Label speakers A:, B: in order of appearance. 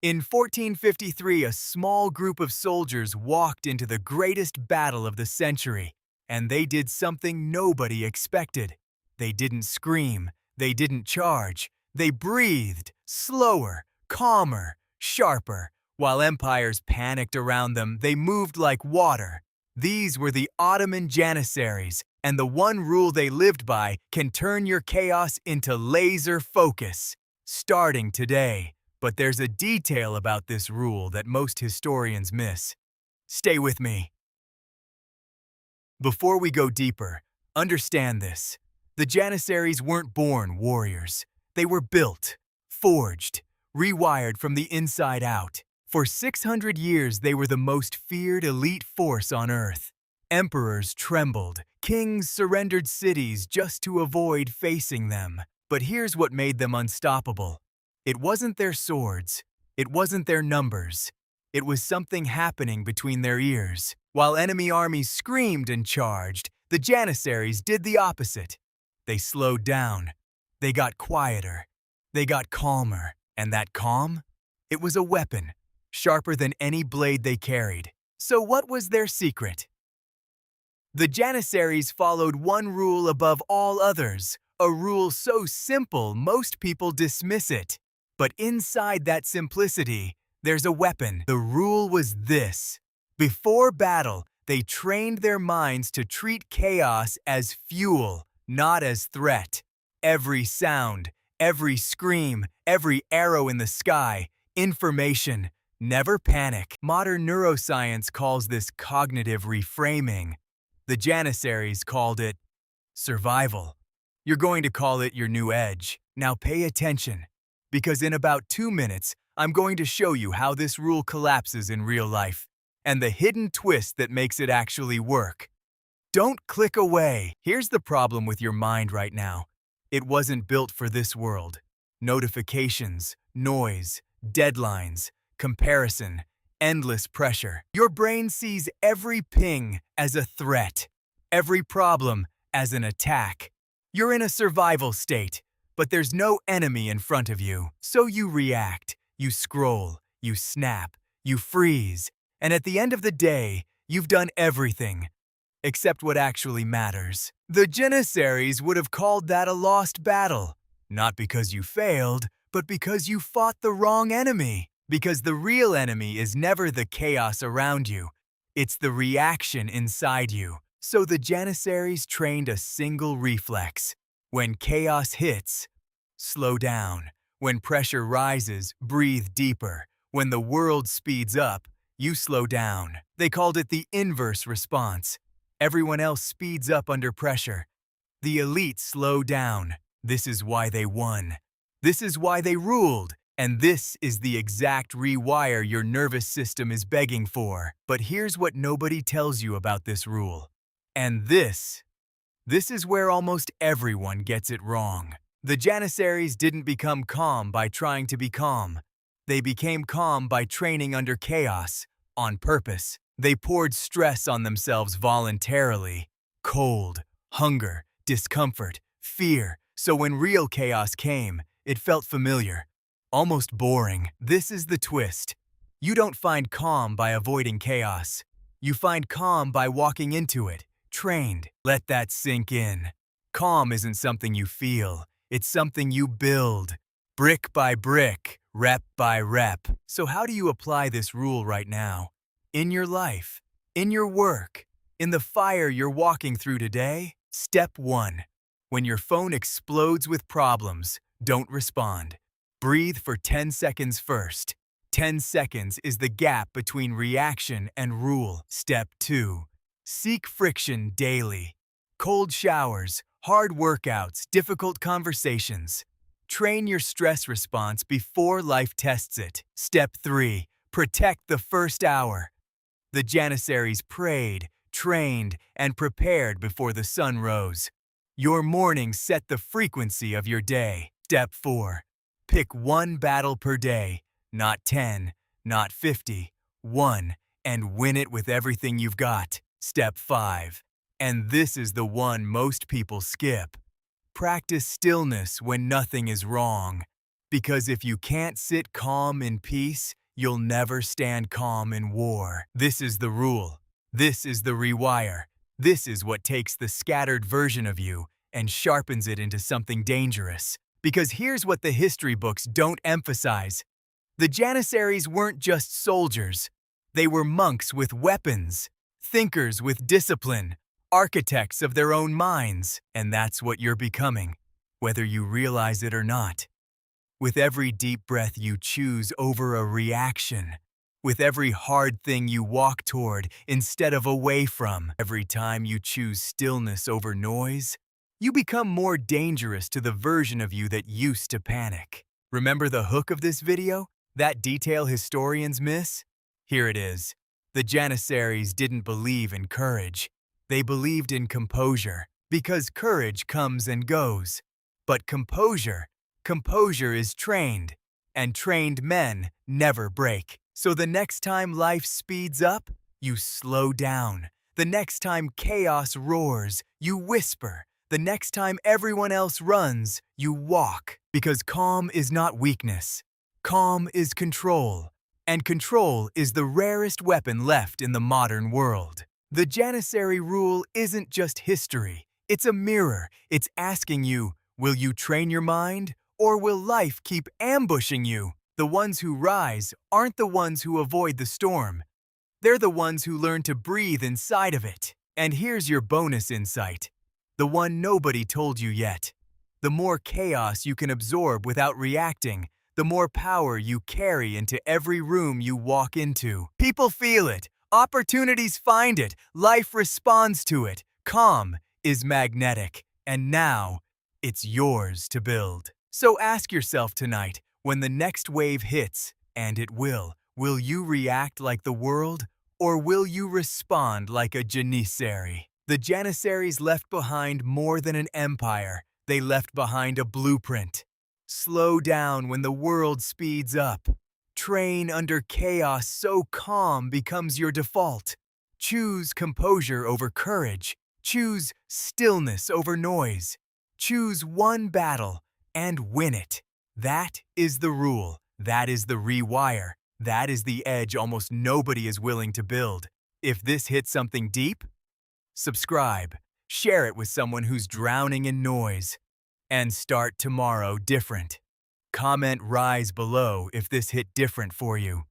A: In 1453, a small group of soldiers walked into the greatest battle of the century, and they did something nobody expected. They didn't scream, they didn't charge, they breathed, slower, calmer, sharper. While empires panicked around them, they moved like water. These were the Ottoman Janissaries, and the one rule they lived by can turn your chaos into laser focus. Starting today. But there's a detail about this rule that most historians miss. Stay with me. Before we go deeper, understand this. The Janissaries weren't born warriors. They were built, forged, rewired from the inside out. For 600 years, they were the most feared elite force on Earth. Emperors trembled, kings surrendered cities just to avoid facing them. But here's what made them unstoppable. It wasn't their swords. It wasn't their numbers. It was something happening between their ears. While enemy armies screamed and charged, the Janissaries did the opposite. They slowed down. They got quieter. They got calmer. And that calm? It was a weapon, sharper than any blade they carried. So what was their secret? The Janissaries followed one rule above all others, a rule so simple most people dismiss it. But inside that simplicity, there's a weapon. The rule was this. Before battle, they trained their minds to treat chaos as fuel, not as threat. Every sound, every scream, every arrow in the sky, information, never panic. Modern neuroscience calls this cognitive reframing. The Janissaries called it survival. You're going to call it your new edge. Now pay attention. Because in about 2 minutes, I'm going to show you how this rule collapses in real life, and the hidden twist that makes it actually work. Don't click away. Here's the problem with your mind right now. It wasn't built for this world. Notifications, noise, deadlines, comparison, endless pressure. Your brain sees every ping as a threat, every problem as an attack. You're in a survival state. But there's no enemy in front of you. So you react, you scroll, you snap, you freeze, and at the end of the day, you've done everything, except what actually matters. The Janissaries would have called that a lost battle, not because you failed, but because you fought the wrong enemy. Because the real enemy is never the chaos around you, it's the reaction inside you. So the Janissaries trained a single reflex. When chaos hits, slow down. When pressure rises, breathe deeper. When the world speeds up, you slow down. They called it the inverse response. Everyone else speeds up under pressure. The elite slow down. This is why they won. This is why they ruled. And this is the exact rewire your nervous system is begging for. But here's what nobody tells you about this rule. And this is where almost everyone gets it wrong. The Janissaries didn't become calm by trying to be calm. They became calm by training under chaos, on purpose. They poured stress on themselves voluntarily. Cold, hunger, discomfort, fear. So when real chaos came, it felt familiar, almost boring. This is the twist. You don't find calm by avoiding chaos. You find calm by walking into it. Trained. Let that sink in. Calm isn't something you feel. It's something you build. Brick by brick, rep by rep. So how do you apply this rule right now? In your life, in your work, in the fire you're walking through today? Step 1. When your phone explodes with problems, don't respond. Breathe for 10 seconds first. 10 seconds is the gap between reaction and rule. Step 2. Seek friction daily. Cold showers, hard workouts, difficult conversations. Train your stress response before life tests it. Step 3. Protect the first hour. The Janissaries prayed, trained, and prepared before the sun rose. Your morning set the frequency of your day. Step 4. Pick one battle per day, not 10, not 50, one, and win it with everything you've got. Step 5. And this is the one most people skip. Practice stillness when nothing is wrong. Because if you can't sit calm in peace, you'll never stand calm in war. This is the rule. This is the rewire. This is what takes the scattered version of you and sharpens it into something dangerous. Because here's what the history books don't emphasize. The Janissaries weren't just soldiers. They were monks with weapons, thinkers with discipline, architects of their own minds. And that's what you're becoming, whether you realize it or not. With every deep breath you choose over a reaction. With every hard thing you walk toward instead of away from. Every time you choose stillness over noise, you become more dangerous to the version of you that used to panic. Remember the hook of this video? That detail historians miss? Here it is. The Janissaries didn't believe in courage. They believed in composure, because courage comes and goes. But composure is trained, and trained men never break. So the next time life speeds up, you slow down. The next time chaos roars, you whisper. The next time everyone else runs, you walk. Because calm is not weakness. Calm is control. And control is the rarest weapon left in the modern world. The Janissary Rule isn't just history. It's a mirror. It's asking you, will you train your mind? Or will life keep ambushing you? The ones who rise aren't the ones who avoid the storm. They're the ones who learn to breathe inside of it. And here's your bonus insight. The one nobody told you yet. The more chaos you can absorb without reacting, the more power you carry into every room you walk into. People feel it. Opportunities find it. Life responds to it. Calm is magnetic. And now, it's yours to build. So ask yourself tonight, when the next wave hits, and it will you react like the world, or will you respond like a Janissary? The Janissaries left behind more than an empire. They left behind a blueprint. Slow down when the world speeds up. Train under chaos so calm becomes your default. Choose composure over courage. Choose stillness over noise. Choose one battle and win it. That is the rule. That is the rewire. That is the edge almost nobody is willing to build. If this hits something deep, subscribe. Share it with someone who's drowning in noise. And start tomorrow different. Comment rise below if this hit different for you.